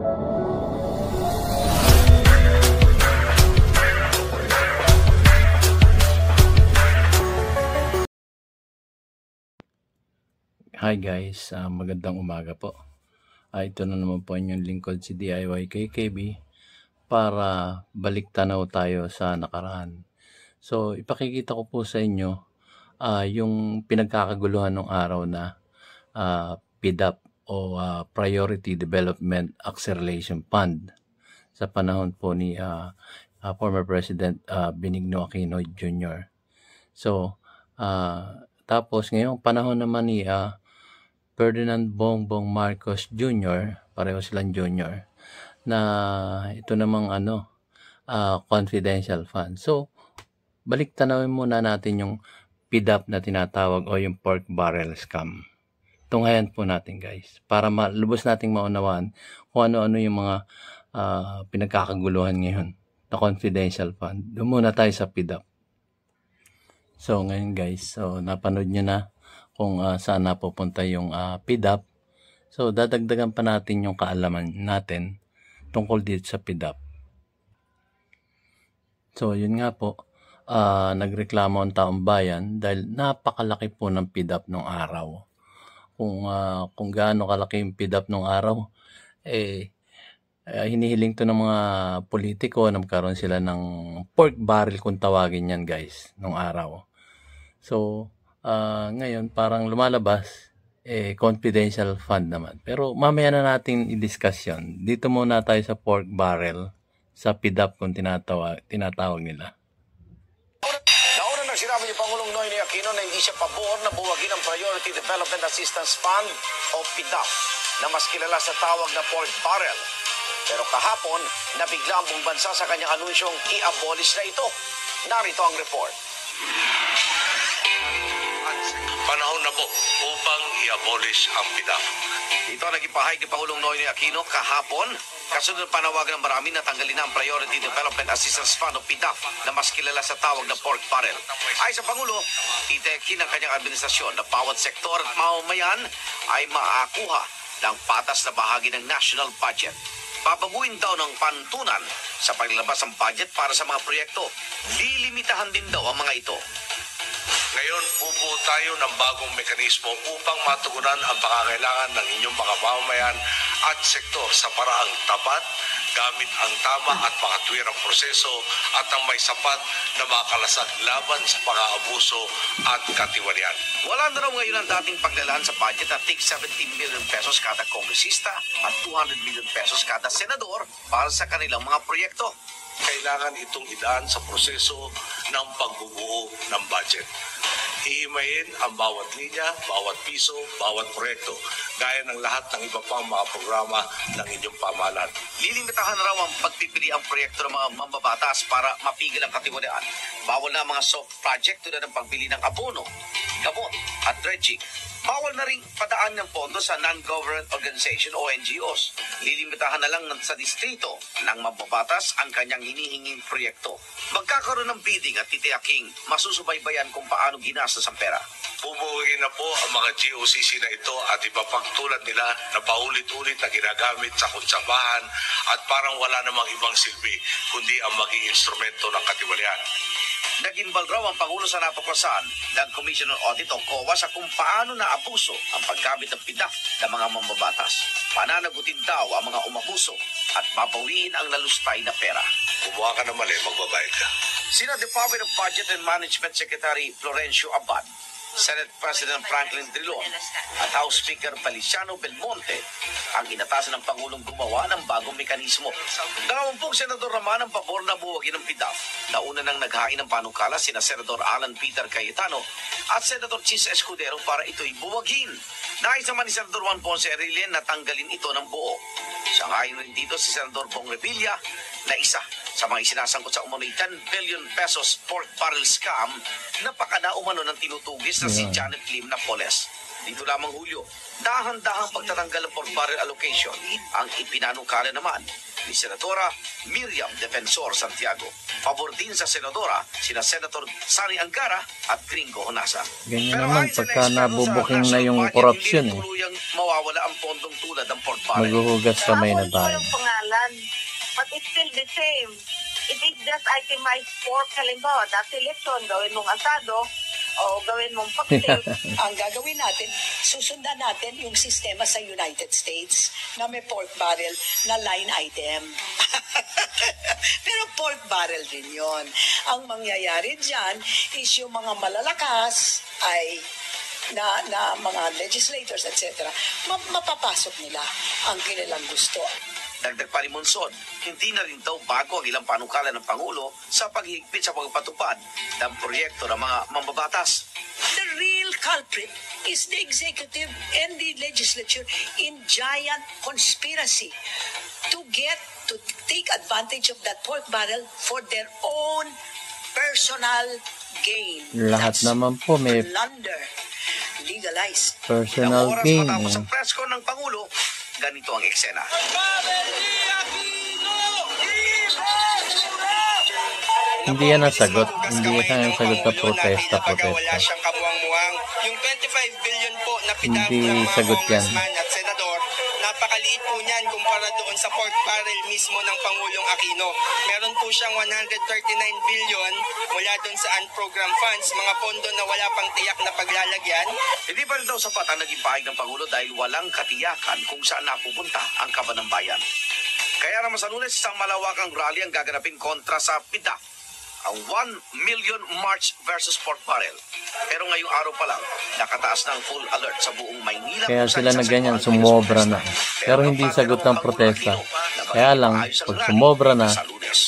Hi guys, magandang umaga po. Ito na naman po inyong lingkod si DIY KKB para balik tanaw tayo sa nakaraan. So ipakikita ko po sa inyo yung pinagkakaguluhan ng araw na PDAP o Priority Development Acceleration Fund sa panahon po ni former President Benigno Aquino Jr. So tapos ngayong panahon naman ni Ferdinand Bongbong Marcos Jr., pareho silang junior, na ito namang confidential fund. So, balik tanawin muna natin yung PDAP na tinatawag o yung pork barrel scam. Tunghayan po natin guys, para lubos nating maunawaan kung ano-ano yung mga pinagkakaguluhan ngayon na confidential fund. Doon muna tayo sa PDAP. So, ngayon guys, napanood nyo na kung saan napupunta yung PDAP. So, dadagdagan pa natin yung kaalaman natin tungkol dito sa PDAP. So, yun nga po, nagreklamo ang taong bayan dahil napakalaki po ng PDAP nung araw. Kung gaano kalaki yung PDAP nung araw, hinihiling to ng mga politiko na magkaroon sila ng pork barrel kung tawagin yan guys, nung araw. So, ngayon parang lumalabas confidential fund naman. Pero mamaya na natin i-discuss yun. Dito muna tayo sa pork barrel sa PDAP kung tinatawag nila. Nauna nang sinabi ni Pangulong Noynoy Aquino na hindi siya pabor na buwagin ang Priority Development Assistance Fund o PDAP na mas kilala sa tawag na pork barrel. Pero kahapon, nabigla ang buong bansa sa kanyang anunsyong i-abolish na ito. Narito ang report. Panahon na po upang i-abolish ang PDAP. Ito ang naging pahayag ni Pangulong Noynoy Aquino kahapon. Kasunod ng panawagan ng marami na tanggalin na ang Priority Development Assistance Fund o PDAP na mas kilala sa tawag na pork barrel. Ayon sa Pangulo, titiyakin ng kanyang administrasyon na bawat sektor at mamamayan ay maakuha ng patas na bahagi ng national budget. Babaguhin daw ng pantunan sa paglabas ng budget para sa mga proyekto. Lilimitahan din daw ang mga ito. Ngayon, bubuo tayo ng bagong mekanismo upang matugunan ang pangangailangan ng inyong mga mamamayan at sektor sa paraang tapat, gamit ang tama at makatwirang proseso at ang may sapat na makalasag laban sa pang-aabuso at katiwalian. Wala na raw ngayon ang dating paglalaan sa budget na tig 17 million pesos kada kongresista at 200 million pesos kada senador para sa kanilang mga proyekto. Kailangan itong idaan sa proseso ng pagbubuo ng budget. Ihimayin ang bawat linya, bawat piso, bawat proyekto, gaya ng lahat ng iba pang mga programa ng inyong pamahalaan. Lilimitahan raw ang pagpipili ang proyekto ng mga mambabatas para mapigil ang katiwalian. Bawal na ang mga soft project tulad ng pagbili ng abono, gamot at dredging. Bawal na rin padaan ng pondo sa non-government organization o NGOs. Lilimitahan na lang sa distrito ng mababatas ang kanyang hinihinging proyekto. Magkakaroon ng bidding at titiyaking masusubaybayan kung paano ginastos ang pera. Bubuuin na po ang mga GOCC na ito at iba pang tulad nila na paulit-ulit na ginagamit sa kuntsabahan at parang wala namang ibang silbi kundi ang maging instrumento ng katiwalian. Nag-involve raw ang Pangulo sa natuklasan ng Commission on Audit o COA sa kung paano naabuso ang paggamit ng PDAP ng mga mambabatas. Pananagutin daw ang mga umabuso at mapawiin ang nalustay na pera. Kumuha ka na mali, magbabayad ka. Sina Department of Budget and Management Secretary Florencio Abad, Senate President Franklin Drilon at House Speaker Feliciano Belmonte ang inatasan ng Pangulong gumawa ng bagong mekanismo. 20 senador naman ang pabor na buwagin ng PDAP. Nauna nang naghain ng panukala sina Senador Alan Peter Cayetano at Senator Chis Escudero para ito'y buwagin. Nais naman ni Senador Juan Ponce Enrile na tanggalin ito ng buo. Sangayon rin dito si Senador Bong Revilla na isa sa mga isinasangkot sa umano'y 10 billion pesos pork barrel scam na pakana umano ng tinutugis na si Janet Lim Napoles. Dito lamang Hulyo, dahan-dahang pagtatanggal ng pork barrel allocation ang ipinanukala naman ni Senadora Miriam Defensor Santiago. Pabor din sa Senadora sina Senator Sani Angara at Gringo Honasa. Ganyan Pero naman ayon sa pagka na-explain nabubuking sa na yung national budget, korupsyon hindi tuluyang mawawala ang pondong tulad ng pork barrel. Maghuhugas kamay na Bawal po tayo. yung pangalan. But it's still the same. It is just itemized pork. Halimbawa, dati lechon, gawin mong asado, o gawin mong cocktail. Ang gagawin natin, susundan natin yung sistema sa United States na may pork barrel na line item. Pero pork barrel din yon. Ang mangyayari dyan is yung mga malalakas ay na mga legislators, etc., mapapasok nila ang kanilang gusto. Dagdag pa ni Monson, hindi na rin daw bago ang ilang panukala ng Pangulo sa paghihigpit sa pagpatupad ng proyekto ng mga mambabatas. The real culprit is the executive and the legislature in giant conspiracy to take advantage of that pork barrel for their own personal gain. Lahat That's naman po may plunder, legalized. personal Ilang oras gain. matapos ang press con ng Pangulo, ganito ang eksena. Hindi yan ang sagot. Hindi yan ang sagot na protesta. Wala siyang kamuang-muang. Yung 25 billion po na pidap Hindi ng mga sagot yan. congressman at senador, napakaliit po niyan kumpara doon sa pork barrel mismo ng Pangulong Aquino. Meron po siyang 139 billion mula doon sa unprogram funds, mga pondo na wala pang tiyak na paglalagyan. Hindi pa rin daw sapat ang naging pahig ng Pangulo dahil walang katiyakan kung saan napupunta ang kaban ng bayan. Kaya naman sa Lunes, isang malawakang rally ang gaganapin kontra sa PIDAF, ang 1 million March versus pork barrel. Pero ngayong araw pa lang, nakataas ng full alert sa buong Maynila. Kaya sila na ganyan, sumobra na. Pero hindi sagot ng protesta. Kaya lang, pag sumobra na,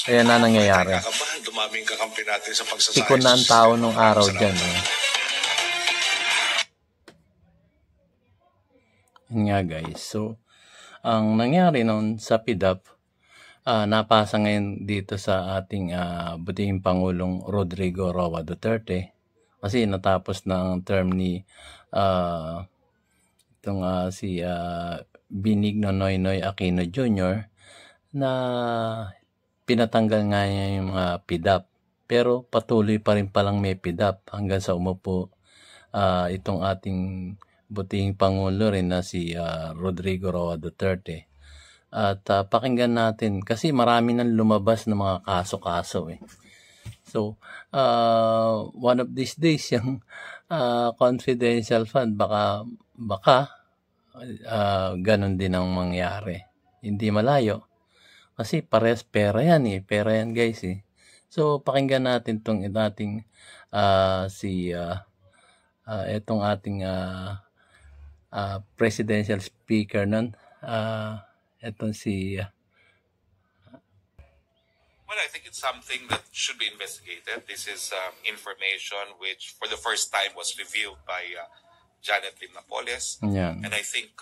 kaya na nangyayari. Nakakabahan, dumaming kakampi natin sa pagsasayos. Pikon na ang tao nung araw dyan. Yun nga guys. So, ang nangyari noon sa PIDAP, napasa ngayon dito sa ating butihing Pangulong Rodrigo Roa Duterte kasi natapos na ang term ni si Benigno Noynoy Aquino Jr. na pinatanggal nga niya yung PIDAP, pero patuloy pa rin palang may PIDAP hanggang sa umupo itong ating butihing Pangulo rin na si Rodrigo Roa Duterte. At pakinggan natin kasi marami nang lumabas ng mga kaso-kaso eh. So, one of these days yung confidential fund baka ganun din ang mangyari. Hindi malayo. Kasi parehas pera yan eh. Pera yan guys eh. So, pakinggan natin tong ating itong ating presidential speaker nun. Itong si Well, I think it's something that should be investigated. This is information which for the first time was revealed by Janet Lim Napoles. yan. And I think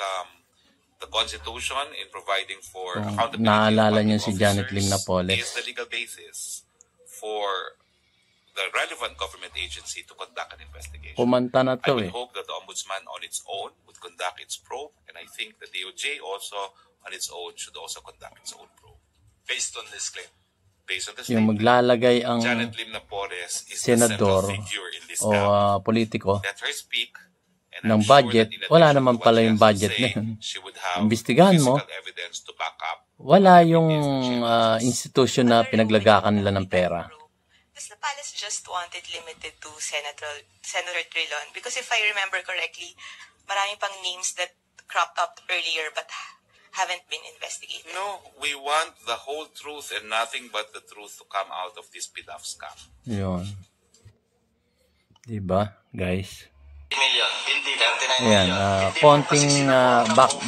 the Constitution in providing for Kung accountability naalala of niyo si public Janet Lim officers Napoles. is the legal basis for the relevant government agency to conduct an investigation. Kumanta na I to would eh. hope that the Ombudsman on its own would conduct its probe, and I think the DOJ also on its own should also conduct its own probe. Based on this claim. Based on the Yung statement, maglalagay ang Janet Lim Napoles is senador the central figure in this o camp. politiko Let her speak. And ng I'm sure budget, that in wala addition naman to what pala she yung has to budget say, na yun. she would have Imbestigahan mo. physical evidence to back up. Wala yung institusyon na pinaglagakan nila ng pera. Because the palace just wanted limited to Senator Trilon. Because if I remember correctly, marami pang names that cropped up earlier but haven't been investigated. No, we want the whole truth and nothing but the truth to come out of this PIDAF scam. Yun. Diba, guys? Million, hindi 39 Ayan, konting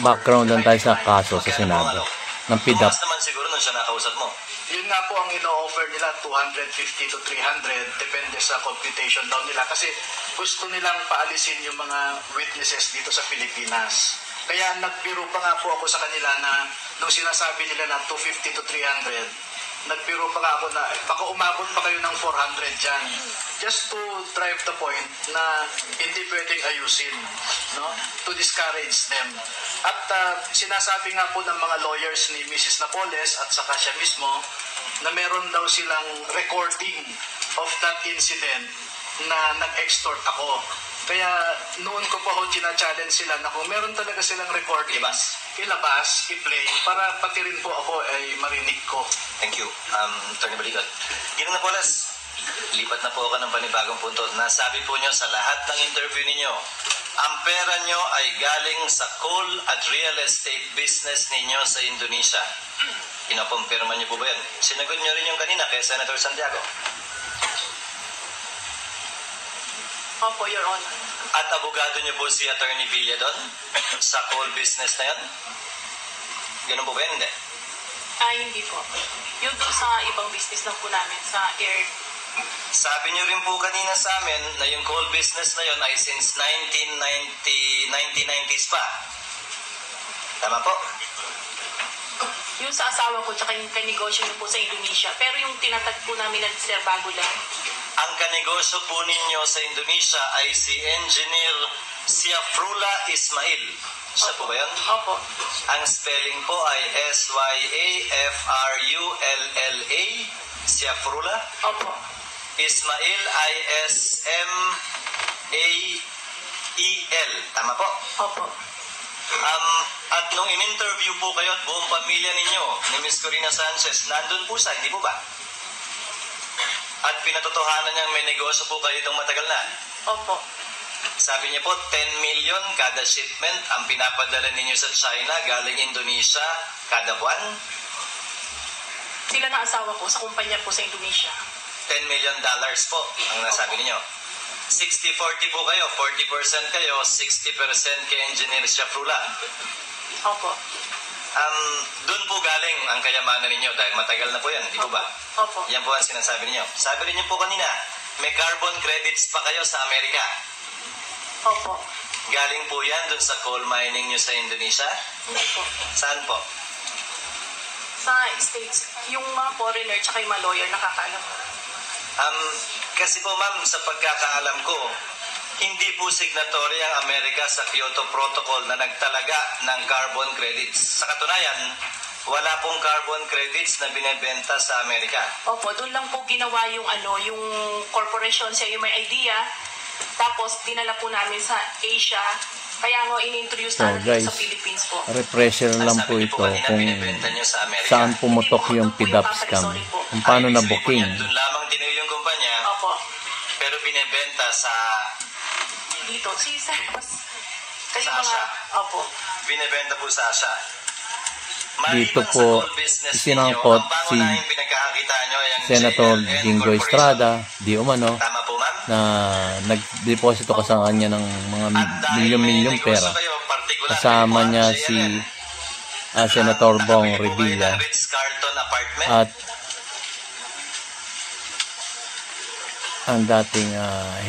background lang tayo sa kaso sa Senado ng PIDAP. Tumas naman siguro nung siya nakausap mo. Yun nga po ang ino-offer nila, 250 to 300, depende sa computation daw nila. Kasi gusto nilang paalisin yung mga witnesses dito sa Pilipinas. Kaya nagbiro pa nga po ako sa kanila na nung sinasabi nila na 250 to 300, nagbiro pa nga ako na baka umabot pa kayo ng 400 dyan. Just to drive the point na hindi pwedeng ayusin, no? To discourage them. At sinasabi nga po ng mga lawyers ni Mrs. Napoles at saka siya mismo na meron daw silang recording of that incident na nag-extort ako. Kaya noon ko pa ho challenge sila na kung meron talaga silang recording, ilabas, i-play, para pati rin po ako ay marinig ko. Thank you. Attorney Baligot. Ginang Napoles, lipat na po ako ng panibagong punto. Nasabi po nyo sa lahat ng interview ninyo, ang pera nyo ay galing sa coal at real estate business ninyo sa Indonesia. Kinakumpirma nyo po ba yan? Sinagot nyo rin yung kanina kay Senator Santiago. Opo, Your Honor. At abogado nyo po si Attorney Villa doon sa coal business na yan? Ganun po ba yan? Hindi. Hindi po. Yung doon sa ibang business lang po namin, sa air. Sabi nyo rin po kanina sa amin na yung coal business na yun ay since 1990s pa. Tama po? Yung sa asawa ko, tsaka yung kanegosyo niyo po sa Indonesia. Pero yung tinatag po namin na Sir Bago lang. Ang kanegosyo po ninyo sa Indonesia ay si Engineer Syafrullah Ismail. Siya po ba yun? Opo. Ang spelling po ay Syafrullah. Syafrullah? Opo. Ismail ay Smael. Tama po? Opo. At nung in-interview po kayo at buong pamilya ninyo ni Ms. Corina Sanchez, nandun po siya, hindi po ba? At pinatotohanan niyang may negosyo po kayo itong matagal na. Opo. Sabi niya po, 10 million kada shipment ang pinapadala ninyo sa China galing Indonesia kada buwan. Sila na asawa ko sa kumpanya po sa Indonesia. $10 million po ang nasabi ninyo. 60-40 po kayo, 40% kayo, 60% kay Engineer Syafrullah. Opo. Doon po galing ang kayamanan ninyo dahil matagal na po yan, di po ba? Opo. Yan po ang sinasabi ninyo. Sabi rin niyo po kanina, may carbon credits pa kayo sa Amerika. Opo. Galing po yan doon sa coal mining nyo sa Indonesia? Hindi po. Saan po? Sa States, yung mga foreigner tsaka yung mga lawyer nakakaalam. Kasi po ma'am, sa pagkakaalam ko, hindi po signatory ang Amerika sa Kyoto Protocol na nagtalaga ng carbon credits. Sa katunayan, wala pong carbon credits na binebenta sa Amerika. Opo, doon lang po ginawa yung yung corporation siya yung may idea. Tapos dinala po namin sa Asia. Kaya nga in-introduce namin guys, sa Philippines po. refresher lang po ito kung saan pumutok yung PDAP scam. Kung paano na booking. Doon lamang tinayo yung kumpanya. Opo. Pero binebenta sa Dito, si Sir. Kayo Sa mga, Asia. opo. Binebenta po sa Asia. Dito Maliban sa po coal business sinangkot ninyo, ang si pangunahing pinagkakakita nyo ay ang Senator JLN Jinggoy Corporation. Estrada, di umano, Tama po ma'am? na nagdeposito ka sa kanya ng mga milyon-milyong pera. Kasama niya si Senator Bong Revilla at ang dating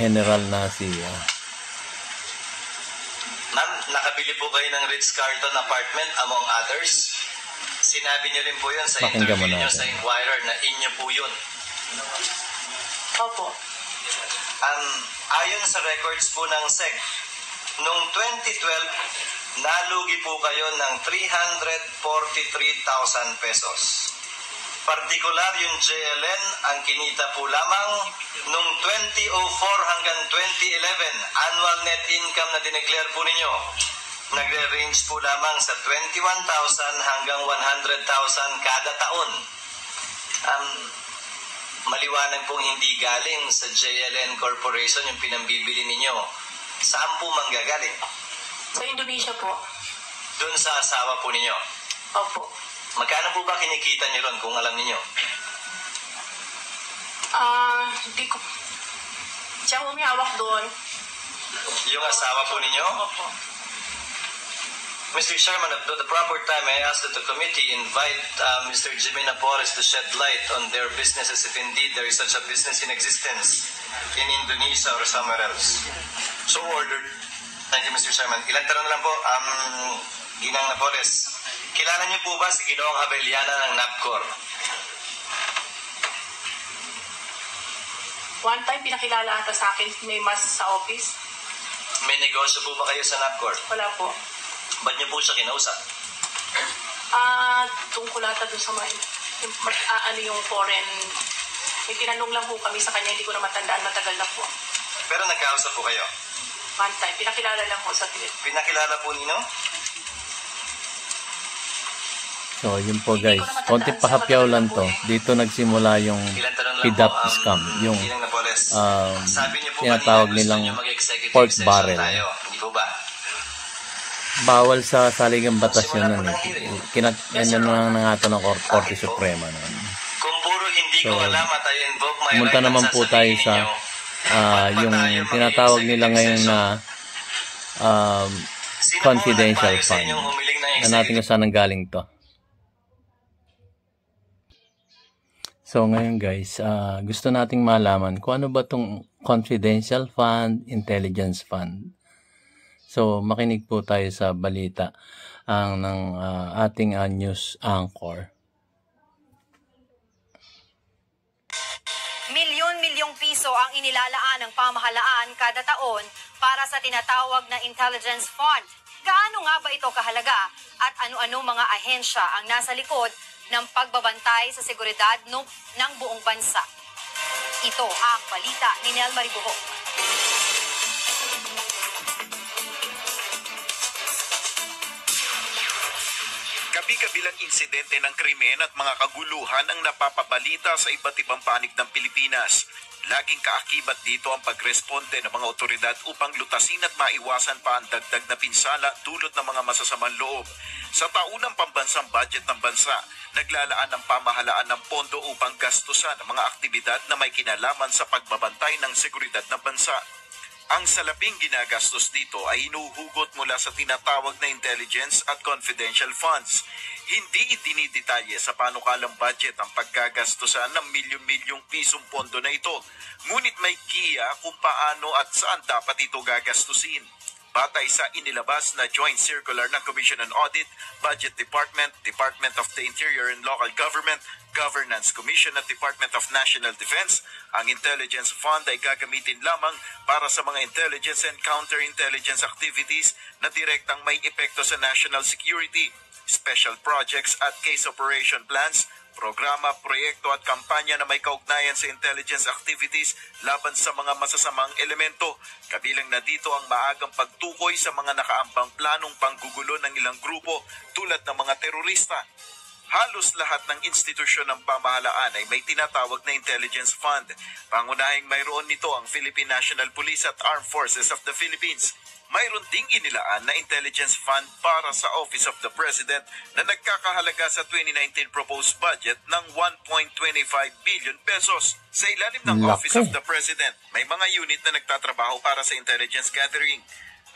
general na si Ma'am, nakabili po kayo ng Ritz-Carlton apartment among others. Sinabi niyo rin po yun sa Pakinggan mo interview niyo natin. sa Inquirer na inyo po yun. Opo. Ayon sa records po ng SEC, noong 2012, nalugi po kayo ng 343,000 pesos. Partikular yung JLN, ang kinita po lamang noong 2004 hanggang 2011, annual net income na dineclare po ninyo, nagre-range po lamang sa 21,000 hanggang 100,000 kada taon. Maliwanag pong hindi galing sa JLN Corporation yung pinambibili ninyo. Saan po manggagaling? Sa Indonesia po. Doon sa asawa po ninyo. Opo. Magkano po ba kinikita niyo ron kung alam niyo? Hindi ko. Siya humihawak doon. Yung asawa po ninyo? Opo. Mr. Chairman, at the proper time, I ask that the committee invite Mr. Jimmy Napoles to shed light on their businesses if indeed there is such a business in existence in Indonesia or somewhere else. So ordered. Thank you, Mr. Chairman. Ilang tanong na lang po, Ginang Napoles. Kilala niyo po ba si Ginoong Abellana ng NAPCOR? One time, pinakilala ata sa akin, may mas sa office. May negosyo po ba kayo sa NAPCOR? Wala po. Ba't niyo po siya kinausap? Tungkol ata doon sa yung foreign. May tinanong lang po kami sa kanya, hindi ko na matandaan, matagal na po. Pero nagkausap po kayo? One time, pinakilala lang po sa Philippines. Pinakilala po nino? So, yun po guys. Konti pahapyaw lang to. Dito nagsimula yung PDAP scam. Yung tinatawag nilang pork barrel. Hindi po ba? Bawal sa saligang batas yun nun eh. Yan na nga ito ng Korte Suprema nun. Kung puro hindi ko alam at I invoke my pumunta right naman po tayo sa yung tinatawag nila ngayon na confidential fund. Na natin kung saan ang galing to. So ngayon guys, gusto nating malaman kung ano ba itong confidential fund, intelligence fund. So makinig po tayo sa balita ng ating news anchor. Milyon-milyong piso ang inilalaan ng pamahalaan kada taon para sa tinatawag na intelligence fund. Gaano nga ba ito kahalaga at ano-ano mga ahensya ang nasa likod ng pagbabantay sa seguridad ng buong bansa? Ito ang balita ni Nel Maribuhok. Kabi-kabilang insidente ng krimen at mga kaguluhan ang napapabalita sa iba't ibang panig ng Pilipinas. Laging kaakibat dito ang pagresponde ng mga otoridad upang lutasin at maiwasan pa ang dagdag na pinsala dulot ng mga masasamang loob. Sa taunang pambansang budget ng bansa, naglalaan ng pamahalaan ng pondo upang gastusan ang mga aktibidad na may kinalaman sa pagbabantay ng seguridad ng bansa. Ang salaping ginagastos dito ay hinuhugot mula sa tinatawag na intelligence at confidential funds. Hindi idinidetalye sa panukalang budget ang paggagastusan ng milyon-milyong pisong pondo na ito. Ngunit may kiya kung paano at saan dapat ito gagastusin. Batay sa inilabas na Joint Circular ng Commission on Audit, Budget Department, Department of the Interior and Local Government, Governance Commission at Department of National Defense, ang Intelligence Fund ay gagamitin lamang para sa mga intelligence and counterintelligence activities na direktang may epekto sa national security, special projects at case operation plans, programa, proyekto at kampanya na may kaugnayan sa intelligence activities laban sa mga masasamang elemento. Kabilang na dito ang maagang pagtukoy sa mga nakaambang planong panggugulo ng ilang grupo tulad ng mga terorista. Halos lahat ng institusyon ng pamahalaan ay may tinatawag na intelligence fund. Pangunahing mayroon nito ang Philippine National Police at Armed Forces of the Philippines. Mayroon ding inilaan na intelligence fund para sa Office of the President na nagkakahalaga sa 2019 proposed budget ng 1.25 billion pesos. Sa ilalim ng Office of the President, may mga unit na nagtatrabaho para sa intelligence gathering.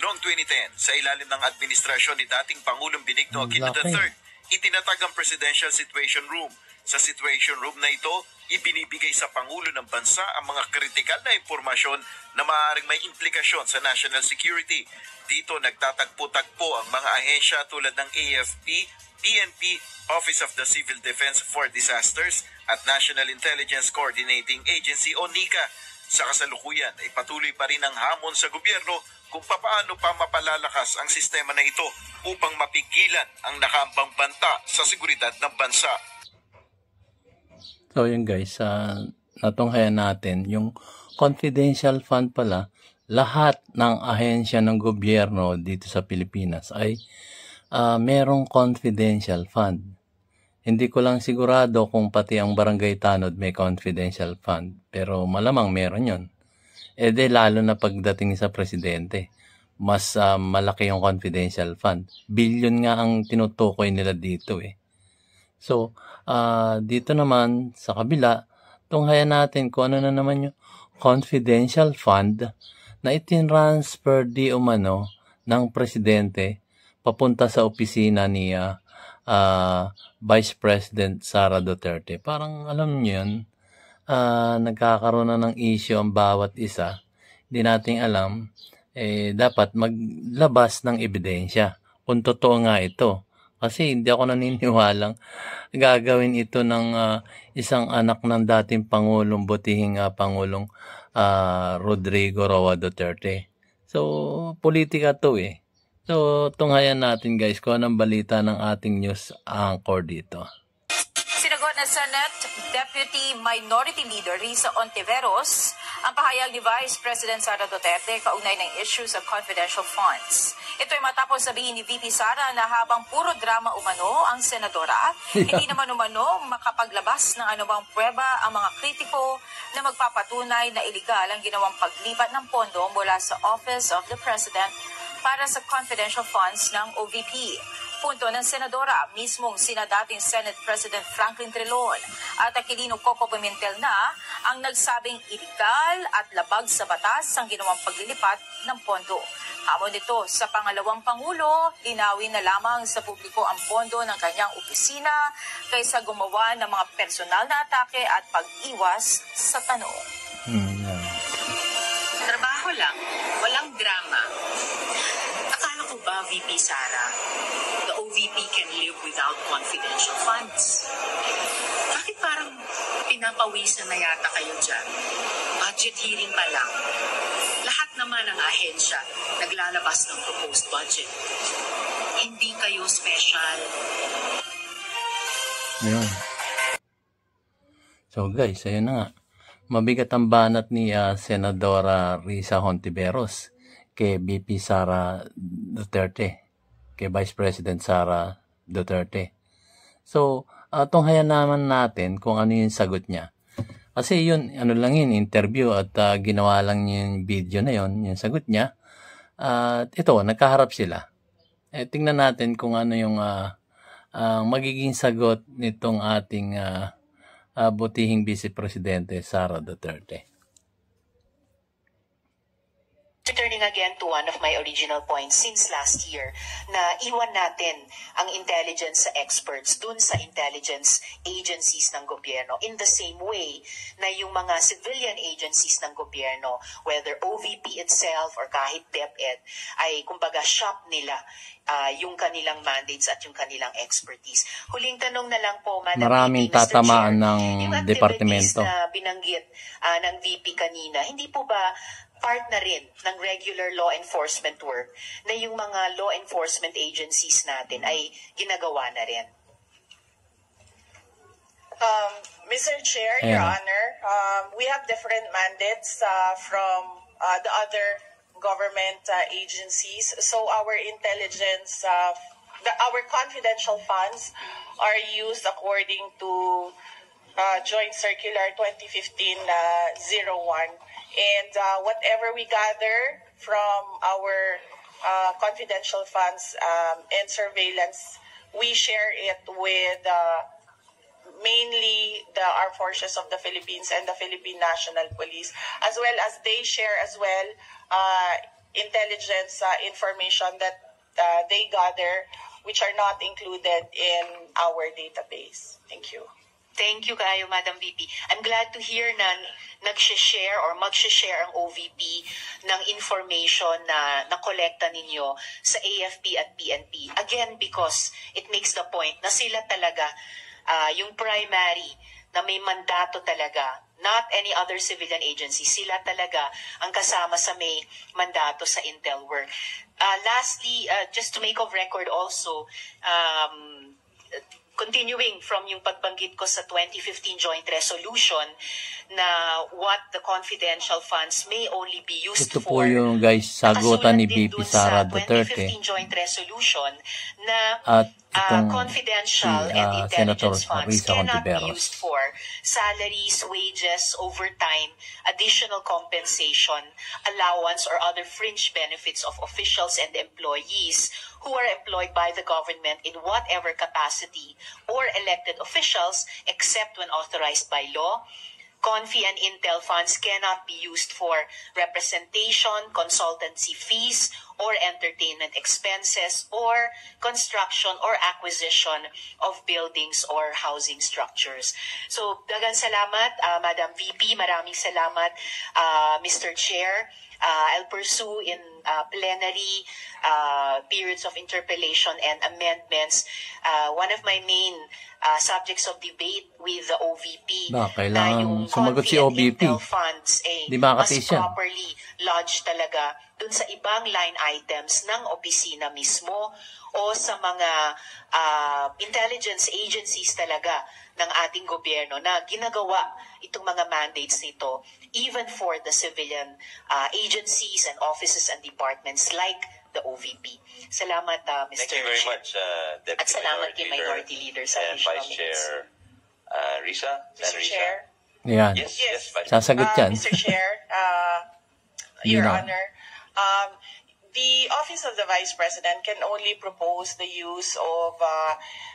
Noong 2010, sa ilalim ng administrasyon ni dating Pangulong Benigno Aquino III, itinatag ang Presidential Situation Room. Sa Situation Room na ito, ibinibigay sa Pangulo ng Bansa ang mga kritikal na impormasyon na maaaring may implikasyon sa national security. Dito nagtatagpo-tagpo ang mga ahensya tulad ng AFP, PNP, Office of the Civil Defense for Disasters at National Intelligence Coordinating Agency o NICA. Sa kasalukuyan ay patuloy pa rin ang hamon sa gobyerno kung paano pa mapalalakas ang sistema na ito upang mapigilan ang nakaambang banta sa seguridad ng bansa. So yun guys, natunghayan natin yung confidential fund pala, lahat ng ahensya ng gobyerno dito sa Pilipinas ay merong confidential fund. Hindi ko lang sigurado kung pati ang barangay tanod may confidential fund, pero malamang meron yun. Lalo na pagdating sa presidente, mas malaki yung confidential fund. Billion nga ang tinutukoy nila dito eh. So, dito naman sa kabila, tunghayan natin kung ano na naman yung confidential fund na itinransfer di umano ng presidente papunta sa opisina ni Vice President Sara Duterte. Parang alam niyo yun, nagkakaroon na ng issue ang bawat isa. Hindi natin alam, dapat maglabas ng ebidensya kung totoo nga ito. Kasi hindi ako naniniwalang gagawin ito ng isang anak ng dating Pangulong, butihing Pangulong Rodrigo Roa Duterte. So, politika to eh. So, tunghayan natin guys kung anong balita ng ating news anchor dito. Sinagot na Senate Deputy Minority Leader Risa Ontiveros ang pahayag ni Vice President Sara Duterte kaugnay ng issues of confidential funds. Ito ay matapos sabihin ni VP Sara na habang puro drama umano ang senadora, hindi naman umano makapaglabas ng anumang pruweba ang mga kritiko na magpapatunay na iligal ang ginawang paglipat ng pondo mula sa Office of the President para sa confidential funds ng OVP. Punto ng senadora, mismong sina dating Senate President Franklin Drilon at Aquilino Coco Pimentel na ang nagsabing iligal at labag sa batas ang ginawang paglilipat ng pondo. Hamon nito sa pangalawang Pangulo, linawin na lamang sa publiko ang pondo ng kanyang opisina kaysa gumawa ng mga personal na atake at pag-iwas sa tanong. Trabaho lang, walang drama. Akala ko ba, VP Sara, the OVP can live without confidential funds? Bakit parang pinapawisan na yata kayo dyan? Budget hearing pa lang. Lahat naman ng ahensya naglalabas ng proposed budget. Hindi kayo special. Ayun. So guys, ayun na nga. Mabigat ang banat ni Senadora Risa Hontiveros kay VP Sara Duterte, kay Vice President Sara Duterte. So, tunghayan naman natin kung ano yung sagot niya. Kasi yun, ano lang yun, interview at ginawa lang yung video na yun, yung sagot niya. At ito, nagkaharap sila. Tingnan natin kung ano yung magiging sagot nitong ating butihing Vice Presidente Sara Duterte. Returning again to one of my original points since last year, na iwan natin ang intelligence sa experts dun sa intelligence agencies ng gobyerno in the same way na yung mga civilian agencies ng gobyerno, whether OVP itself or kahit DepEd, ay kumbaga shop nila yung kanilang mandates at yung kanilang expertise. Huling tanong na lang po, Madam Maraming VP, Mr. tatamaan Chair, ng yung departamento. activities na binanggit ng VP kanina, hindi po ba part na rin ng regular law enforcement work na yung mga law enforcement agencies natin ay ginagawa na rin? Mr. Chair, Your Honor, we have different mandates from the other government agencies. So our intelligence, our confidential funds are used according to Joint Circular 2015-01. And whatever we gather from our confidential funds and surveillance, we share it with mainly the Armed Forces of the Philippines and the Philippine National Police, as well as they share as well intelligence information that they gather, which are not included in our database. Thank you. Thank you kayo, Madam VP. I'm glad to hear na nag-share or mag-share ang OVP ng information na nakolekta ninyo sa AFP at PNP. Again, because it makes the point na sila talaga yung primary na may mandato talaga, not any other civilian agency. Sila talaga ang kasama sa may mandato sa intel work. Lastly, just to make of record also, continuing from yung pagbanggit ko sa 2015 joint resolution na what the confidential funds may only be used Ito for. po yung guys, sagutan ni VP Sara Duterte 2015 joint resolution na at itong confidential si, and Senator intelligence funds Risa cannot be Hontiveros. used for salaries, wages, overtime, additional compensation, allowance, or other fringe benefits of officials and employees who are employed by the government in whatever capacity or elected officials except when authorized by law. Confi and Intel funds cannot be used for representation, consultancy fees, or entertainment expenses or construction or acquisition of buildings or housing structures. So, dagang salamat, Madam VP. Maraming salamat, Mr. Chair. I'll pursue in plenary periods of interpellation and amendments. One of my main subjects of debate with the OVP kailangan yung sumagot si Confi and OVP. Intel funds Di must makatiis yan. properly lodge talaga dun sa ibang line items ng opisina mismo o sa mga intelligence agencies talaga ng ating gobyerno na ginagawa itong mga mandates nito even for the civilian agencies and offices and departments like the OVP. Salamat, Mr. Thank you very Chair. much, Deputy At salamat kay Minority Minority Leader sa and additional Vice Chair Risa. Mr. Risa. Chair. Yan. Yes, yes, Vice Sasagot yan. Mr. Chair, Your Honor, the Office of the Vice President can only propose the use of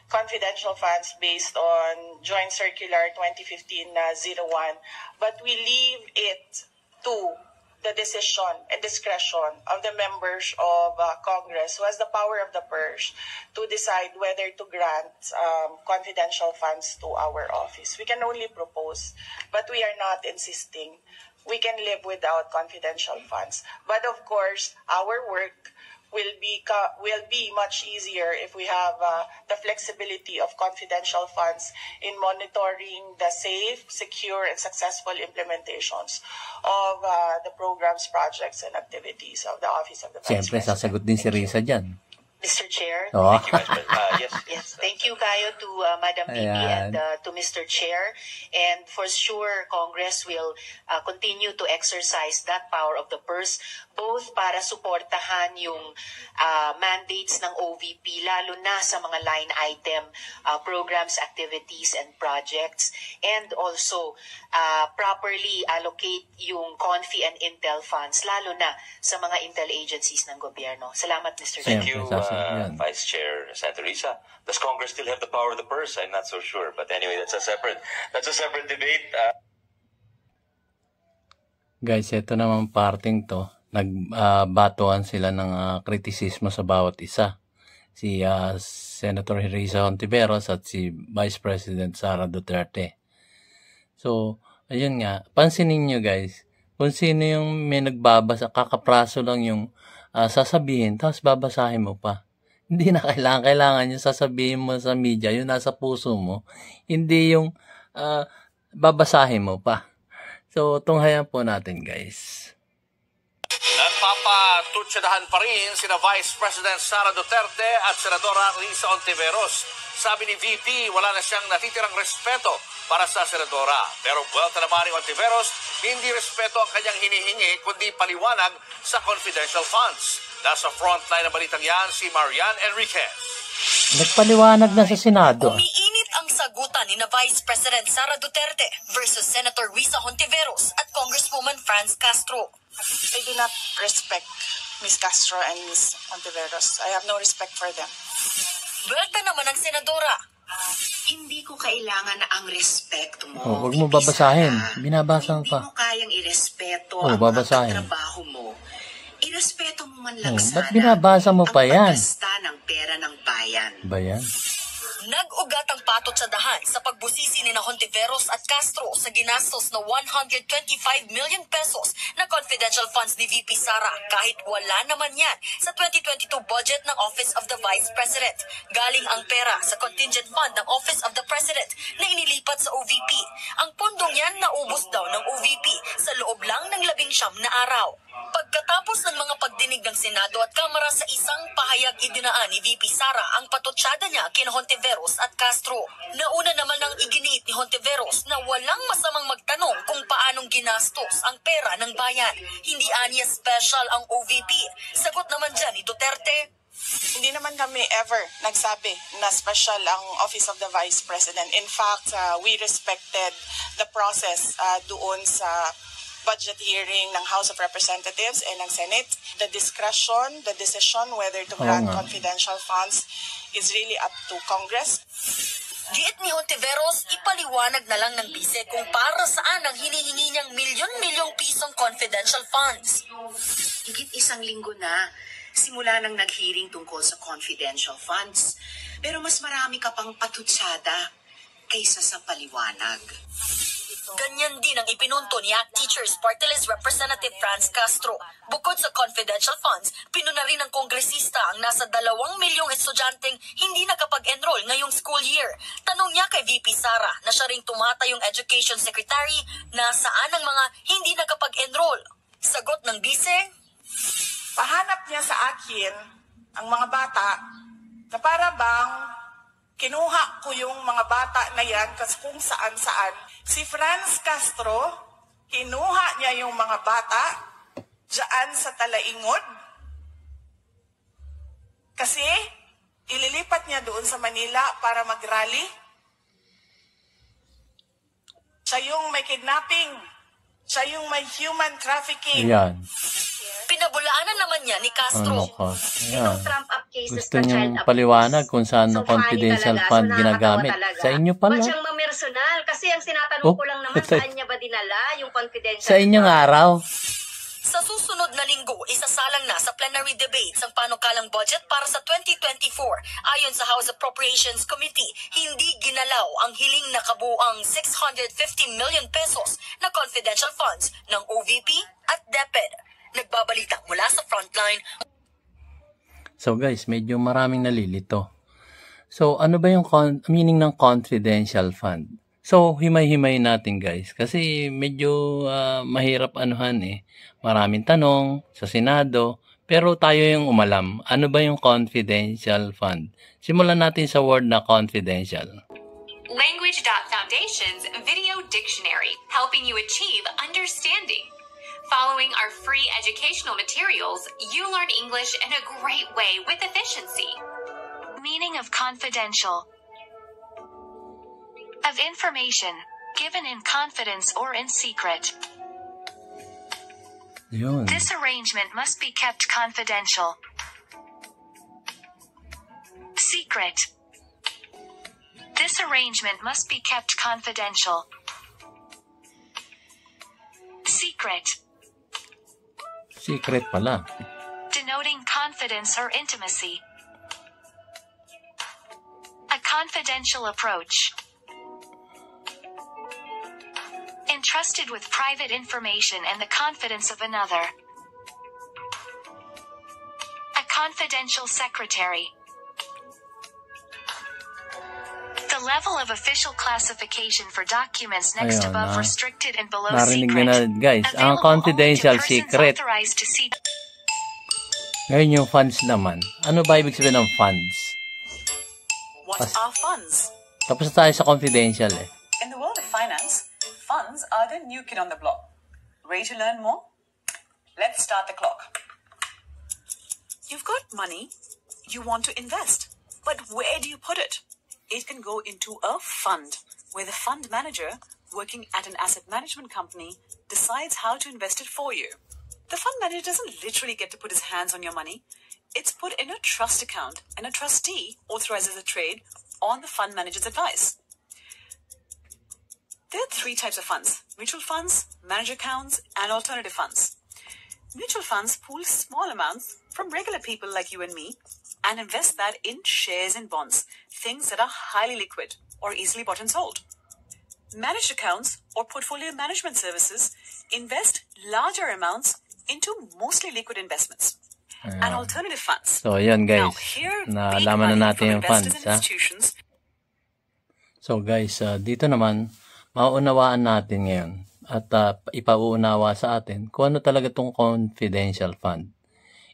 confidential funds based on Joint Circular 2015-01, but we leave it to the decision and discretion of the members of Congress who has the power of the purse to decide whether to grant confidential funds to our office. We can only propose, but we are not insisting. We can live without confidential funds. But of course, our work will be much easier if we have the flexibility of confidential funds in monitoring the safe, secure, and successful implementations of the programs, projects, and activities of the Office of the Vice Siyempre, President. sasagot din si Risa dyan. Mr. Chair. Oh. Yes, thank you kayo to Madam VP and to Mr. Chair. And for sure, Congress will continue to exercise that power of the purse, both para suportahan yung mandates ng OVP, lalo na sa mga line item programs, activities, and projects, and also properly allocate yung Confi and Intel funds, lalo na sa mga Intel agencies ng gobyerno. Salamat, Mr. Chair. Thank you, Vice Chair Senator Risa. Does Congress still have the power of the purse? I'm not so sure. But anyway, that's a separate debate. Guys, ito naman parting to. Nagbatuan sila ng kritisismo sa bawat isa. Si Senator Risa Hontiveros at si Vice President Sara Duterte. So, ayun nga. Pansinin nyo guys, kung sino yung may nagbabasa, kakapraso lang yung sasabihin, tapos babasahin mo pa. Hindi na kailangan yung sasabihin mo sa media, yung nasa puso mo. Hindi yung babasahin mo pa. So, tunghayan po natin, guys. Nagpapatutsadahan pa rin sina Vice President Sara Duterte at Senadora Risa Hontiveros. Sabi ni VP, wala na siyang natitirang respeto para sa Senadora. Pero buwelta naman ni Hontiveros, hindi respeto ang kanyang hinihingi, kundi paliwanag sa confidential funds. Nasa frontline ng balitang yan, si Marian Enriquez. Nagpaliwanag na sa Senado. Umiinit ang sagutan ni na Vice President Sara Duterte versus Senator Risa Hontiveros at Congresswoman Franz Castro. I do not respect Ms. Castro and Ms. Hontiveros. I have no respect for them. Buwelta naman ang Senadora. Hindi ko kailangan na ang respeto mo. Oh, wag mo babasahin. Binabasa pa. Hindi mo kayang irespeto ang mga trabaho mo. Irespeto mo man lang sana ba't binabasa mo pa yan? ang paggasta ng pera ng bayan. Ba yan? Nag-ugat ang patot sa dahan sa pagbusisi ni na Hontiveros at Castro sa ginastos na 125 million pesos na confidential funds ni VP Sara kahit wala naman yan sa 2022 budget ng Office of the Vice President. Galing ang pera sa contingent fund ng Office of the President na inilipat sa OVP. Ang pondong yan naubos daw ng OVP sa loob lang ng 19 na araw. Pagkatapos ng mga pagdinig ng Senado at Kamara sa isang pahayag, idinaan ni VP Sara ang patutsada niya kina Hontiveros at Castro. Nauna naman ang iginiit ni Hontiveros na walang masamang magtanong kung paanong ginastos ang pera ng bayan. Hindi aniya special ang OVP. Sagot naman dyan ni Duterte. Hindi naman kami ever nagsabi na special ang Office of the Vice President. In fact, we respected the process doon sa budget hearing ng House of Representatives and ng Senate. The discretion, the decision whether to grant confidential funds is really up to Congress. Giit ni Hontiveros, ipaliwanag na lang ng bise kung para saan ang hinihingi niyang milyon-milyong pisong confidential funds. Higit 1 linggo na simula nang nag-hearing tungkol sa confidential funds. Pero mas marami ka pang patutsada kaysa sa paliwanag. Ganyan din ang ipinunto ni ACT Teachers Party List Representative Franz Castro. Bukod sa confidential funds, pinuna rin ng kongresista ang nasa 2 milyong estudyanteng hindi nakapag-enroll ngayong school year. Tanong niya kay VP Sara na siya ring tumatayong Education Secretary na saan ang mga hindi nakapag-enroll. Sagot ng bise, Pahanap niya sa akin ang mga bata na para bang kinuha ko yung mga bata na yan kasi kung saan-saan. Si Franz Castro, kinuha niya yung mga bata dyan sa Talaingod kasi ililipat niya doon sa Manila para mag-rally. Siya yung may kidnapping. Siya yung may human trafficking. Ayan. pinabulaanan naman niya ni Castro. Ayan. Gusto niyong paliwanag kung saan ang confidential fund ginagamit. Sa inyo pala. Ba't siyang mamersonal? Kasi ang sinatanong ko lang naman, saan niya ba dinala yung confidential Sa inyong araw. Sa susunod na linggo, isasalang na sa plenary debates ang panukalang budget para sa 2024. Ayon sa House Appropriations Committee, hindi ginalaw ang hiling na kabuang 650 million pesos na confidential funds ng OVP at DepEd. Nagbabalita mula sa frontline. So guys, medyo maraming nalilito. So ano ba yung meaning ng confidential fund? So himay-himay natin guys kasi medyo mahirap anuhan eh. Maraming tanong sa Senado pero tayo yung umalam. Ano ba yung confidential fund? Simulan natin sa word na confidential. Language.Foundation's Video Dictionary, helping you achieve understanding. Following our free educational materials, you learn English in a great way with efficiency. Meaning of confidential. Of information, given in confidence or in secret. Yun. This arrangement must be kept confidential. Secret. This arrangement must be kept confidential. Secret. Secret pala. Denoting confidence or intimacy. A confidential approach. Entrusted with private information and the confidence of another. A confidential secretary. The level of official classification for documents next Ayun, above restricted and below narinig secret. nyo na guys, ang confidential secret. Authorized to see. Ngayon yung funds naman. Ano ba ibig sabihin ng funds? What are funds? Tapos na tayo sa confidential eh. In the world of finance, funds are the new kid on the block. Ready to learn more? Let's start the clock. You've got money. You want to invest. But where do you put it? It can go into a fund, where the fund manager, working at an asset management company, decides how to invest it for you. The fund manager doesn't literally get to put his hands on your money. It's put in a trust account, and a trustee authorizes the trade on the fund manager's advice. There are three types of funds: mutual funds, managed accounts, and alternative funds. Mutual funds pool small amounts from regular people like you and me and invest that in shares and bonds, things that are highly liquid or easily bought and sold. Managed accounts or portfolio management services invest larger amounts into mostly liquid investments. And alternative funds. So, ayan guys. Now, here, Naalaman na natin yung funds. institutions. So guys, dito naman, mauunawaan natin ngayon at ipauunawa sa atin kung ano talaga itong confidential fund.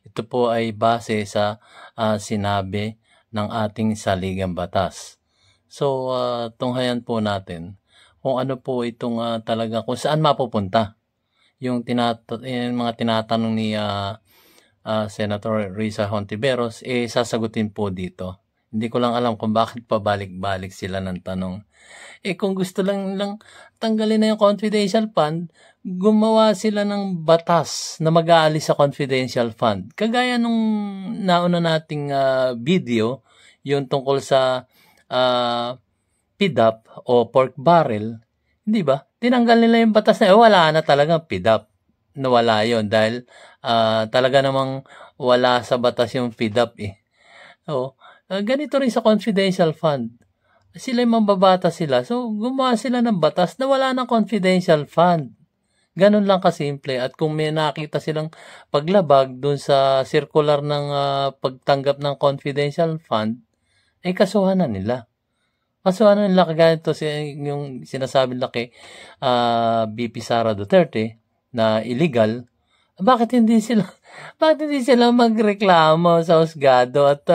Ito po ay base sa sinabi ng ating saligang batas. So, tunghayan po natin kung ano po itong talaga, kung saan mapupunta yung mga tinatanong ni Senator Risa Hontiveros, sasagutin po dito. Hindi ko lang alam kung bakit pabalik-balik sila ng tanong. Kung gusto lang tanggalin na yung confidential fund, gumawa sila ng batas na mag-aalis sa confidential fund. Kagaya nung nauna nating video, yung tungkol sa PDAP o pork barrel, hindi ba? Tinanggal nila yung batas na wala na talagang PDAP. nawala yon dahil talaga namang wala sa batas yung FIDAP eh. So, ganito rin sa confidential fund. Sila yung mambabata sila. So, gumawa sila ng batas na wala ng confidential fund. Ganun lang kasimple. At kung may nakita silang paglabag dun sa circular ng pagtanggap ng confidential fund, eh kasuhan na nila. Kasuhan na nila kagaya ito yung sinasabi nila kay VP Sara Duterte na illegal. Bakit hindi sila magreklamo sa husgado at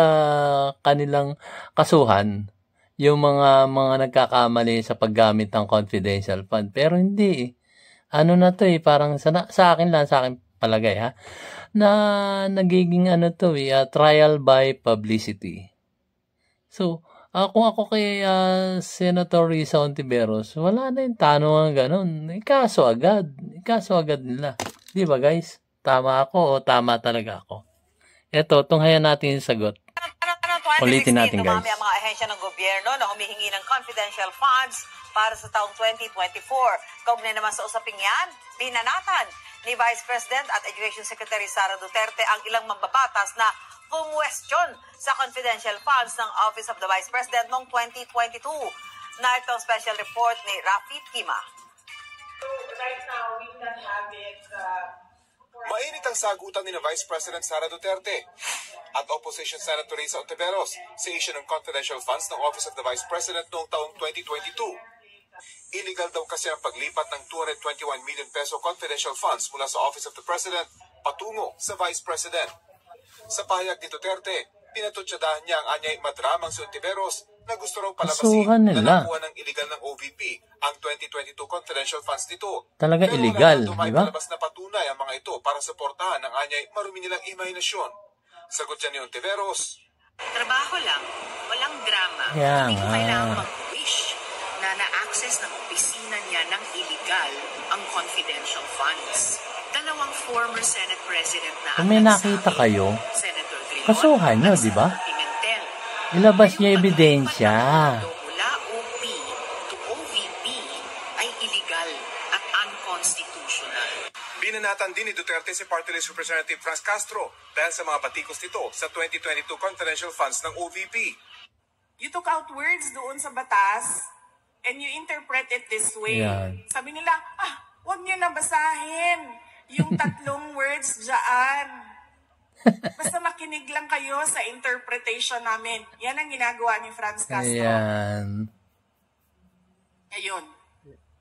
kanilang kasuhan yung mga nagkakamali sa paggamit ng confidential fund? Pero hindi eh. Ano na to eh, parang sa akin palagay ha, na nagiging trial by publicity. So, kung ako kay Senator Risa Hontiveros, wala na yung tanong ganun. Ikaso agad nila. Di ba guys? Tama ako o tama talaga ako? Eto, tunghayan natin yung sagot. Ulitin natin guys. Dumami ang mga ahensya ng gobyerno na humihingi ng confidential funds para sa taong 2024. Kaugnay naman sa usaping yan, binanatan ni Vice President at Education Secretary Sara Duterte ang ilang mambabatas na kumwestiyon sa confidential funds ng Office of the Vice President noong 2022. Narito ang special report ni Rafi Tima. So right now, we can have it... Mainit ang sagutan ni Vice President Sara Duterte at Opposition Senator Risa Hontiveros sa issue ng confidential funds ng Office of the Vice President noong taong 2022. Illegal daw kasi ang paglipat ng 221 million peso confidential funds mula sa Office of the President patungo sa Vice President. Sa pahayag ni Duterte, pinatutsadahan niya ang anyay madramang si Hontiveros na gusto raw palabasin na nakuha ng illegal ng OVP ang 2022 confidential funds nito. Talaga pero illegal, di ba? Pero palabas na patunay ang mga ito para suportahan ang anyay marumi nilang imahinasyon. Sagot niya ni Hontiveros. Trabaho lang, walang drama. Yan, Hindi ko kailangan mag-wish na na-access ng opisina niya ng illegal ang confidential funds. Dalawang former Senate President na kung may nakita kayo, kasuhan nyo, di ba? Ilabas niya ebidensya. Mula OP to OVP ay illegal at unconstitutional. Binanatan din ni Duterte si Party List Representative Franz Castro dahil sa mga batikos nito sa 2022 confidential funds ng OVP. You took out words doon sa batas and you interpret it this way. Yan. Sabi nila, huwag niyo na basahin yung tatlong words dyan. Basta makinig lang kayo sa interpretation namin. Yan ang ginagawa ni Franz Castro. Ayan. Ayun.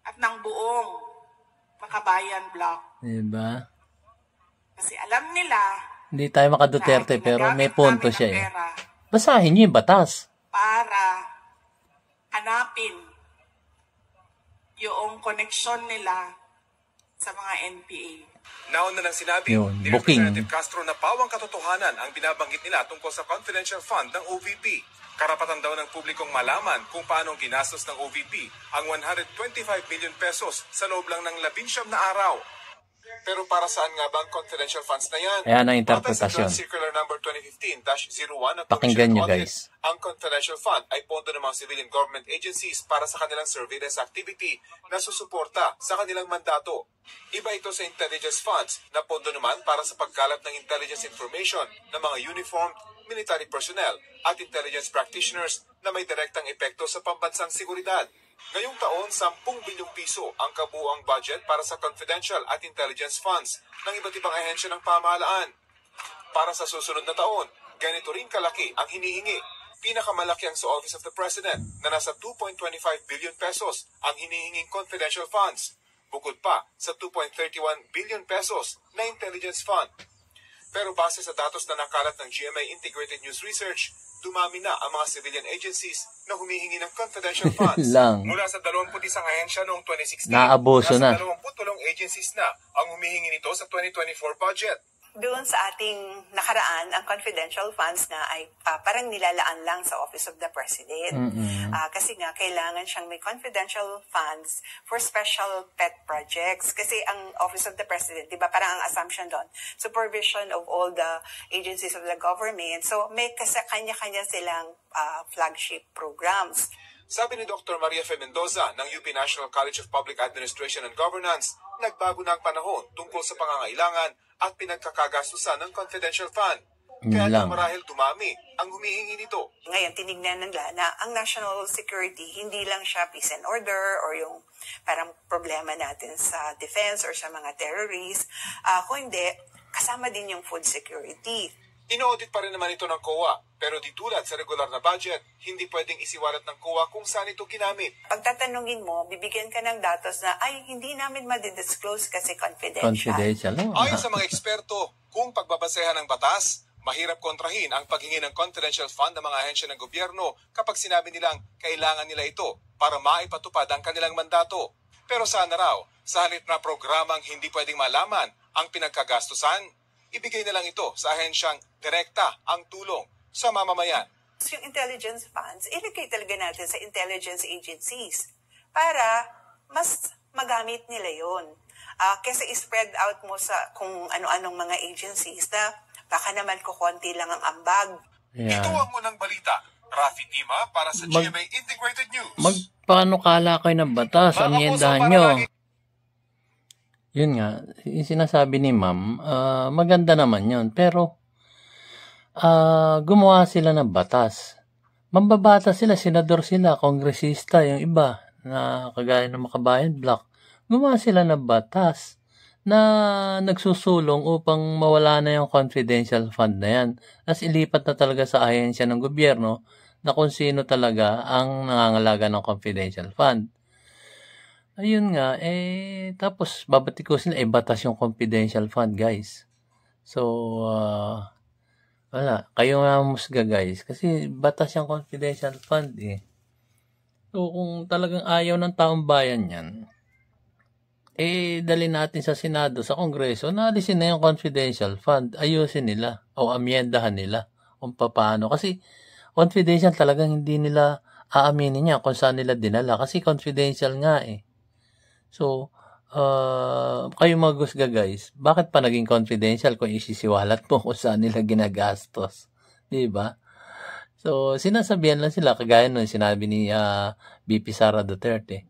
At ng buong Makabayan Block. Diba? Kasi alam nila hindi tayo maka-Duterte pero may punto siya eh. Basahin niyo yung batas. Para hanapin yung koneksyon nila sa mga NPA. Nauna nang sinabi ni Representative Castro na pawang katotohanan ang binabanggit nila tungkol sa confidential fund ng OVP. Karapatan daw ng publikong malaman kung paano ginastos ng OVP ang 125 million pesos sa loob lang ng 19 na araw. Pero para saan nga ba ang confidential funds na yan? Ayan ang interpretasyon. Circular number 2015-01 Pakinggan nyo guys. Ang confidential fund ay pondo ng mga civilian government agencies para sa kanilang surveillance activity na susuporta sa kanilang mandato. Iba ito sa intelligence funds na pondo naman para sa pagkalap ng intelligence information ng mga uniformed military personnel at intelligence practitioners na may direktang epekto sa pambansang seguridad. Ngayong taon, 10 bilyong piso ang kabuuang budget para sa confidential at intelligence funds ng iba't ibang ahensya ng pamahalaan. Para sa susunod na taon, ganito rin kalaki ang hinihingi. Pinakamalaki ang sa Office of the President na nasa 2.25 billion pesos ang hinihinging confidential funds. Bukod pa sa 2.31 billion pesos na intelligence fund. Pero base sa datos na nakalat ng GMA Integrated News Research, dumami na ang mga civilian agencies na humihingi ng confidential funds. Mula sa 21 ahensya noong 2016, naabuso na. 23 agencies na ang humihingi nito sa 2024 budget. Doon sa ating nakaraan, ang confidential funds nga ay parang nilalaan lang sa Office of the President. Kasi nga, kailangan siyang may confidential funds for special pet projects. Kasi ang Office of the President, di ba, parang ang assumption doon, supervision of all the agencies of the government. So, may kanya-kanya silang flagship programs. Sabi ni Dr. Maria Fe Mendoza ng UP National College of Public Administration and Governance, nagbago na ang panahon tungkol sa pangangailangan at pinagkakagastusan ng confidential fund. Kaya lang marahil dumami ang humihingi nito. Ngayon, tinignan nila na ang national security, hindi lang siya peace and order or yung parang problema natin sa defense or sa mga terrorists, kundi kasama din yung food security. Ino-audit pa rin naman ito ng COA, pero di tulad sa regular na budget, hindi pwedeng isiwalat ng COA kung saan ito ginamit. Pagtatanungin mo, bibigyan ka ng datos na, ay, hindi namin madidisclose kasi confidential. Confidential. Ayon sa mga eksperto, kung pagbabasehan ng batas, mahirap kontrahin ang paghingi ng confidential fund ng mga ahensya ng gobyerno kapag sinabi nilang kailangan nila ito para maipatupad ang kanilang mandato. Pero sana raw, sa halip na programang hindi pwedeng malaman ang pinagkagastusan, ibigay na lang ito sa ahensyang direkta ang tulong sa mamamayan. Yung intelligence funds, ilagay talaga natin sa intelligence agencies para mas magamit nila yon. Kesa i-spread out mo sa kung ano-anong mga agencies na baka naman kukonti lang ang ambag. Yeah. Ito ang unang balita. Rafi Tima para sa GMA Integrated News. Magpaano kala kayo ng batas? Amyendahan nyo. Yun nga, yung sinasabi ni ma'am, maganda naman yun. Pero, gumawa sila ng batas. Mambabatas sila, senador sila, kongresista, yung iba, na kagaya ng Makabayan Block. Gumawa sila ng batas na nagsusulong upang mawala na yung confidential fund na yan. Tapos ilipat na talaga sa ahensya ng gobyerno na kung sino talaga ang nangangalaga ng confidential fund. Ayun nga, tapos babatikusin na, batas yung confidential fund, guys. So, wala. Kayo nga musga, guys. Kasi batas yung confidential fund, So, kung talagang ayaw ng taong bayan yan, dali natin sa Senado, sa Kongreso, naalisin na yung confidential fund. Ayusin nila o amyendahan nila kung paano. Kasi confidential talagang hindi nila aaminin niya kung saan nila dinala. Kasi confidential nga So, kayo magusga guys, bakit pa naging confidential kung isisiwalat mo kung saan nila ginagastos? Diba? So, sinasabihan lang sila, kagaya nun sinabi ni VP Sara Duterte.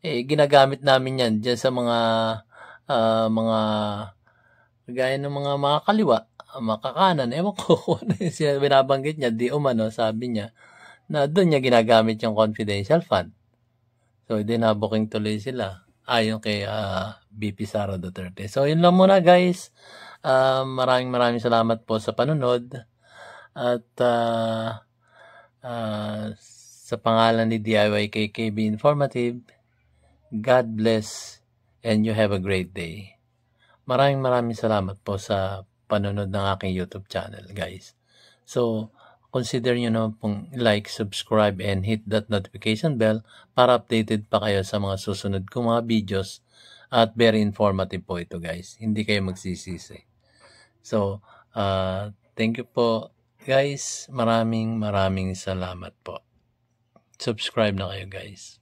Ginagamit namin yan dyan sa mga kagaya ng mga kaliwa, makakanan. Ewan ko kung ano binabanggit niya, di umano, sabi niya, na doon niya ginagamit yung confidential fund. So, dinabuking tuloy sila ayon kay VP Sara Duterte. So, yun lang muna guys. Maraming salamat po sa panunod. At sa pangalan ni DIYKKB Informative, God bless and you have a great day. Maraming salamat po sa panunod ng aking YouTube channel, guys. So, consider nyo naman pong like, subscribe, and hit that notification bell para updated pa kayo sa mga susunod kong mga videos. At very informative po ito, guys. Hindi kayo magsisisi. So, thank you po, guys. Maraming salamat po. Subscribe na kayo, guys.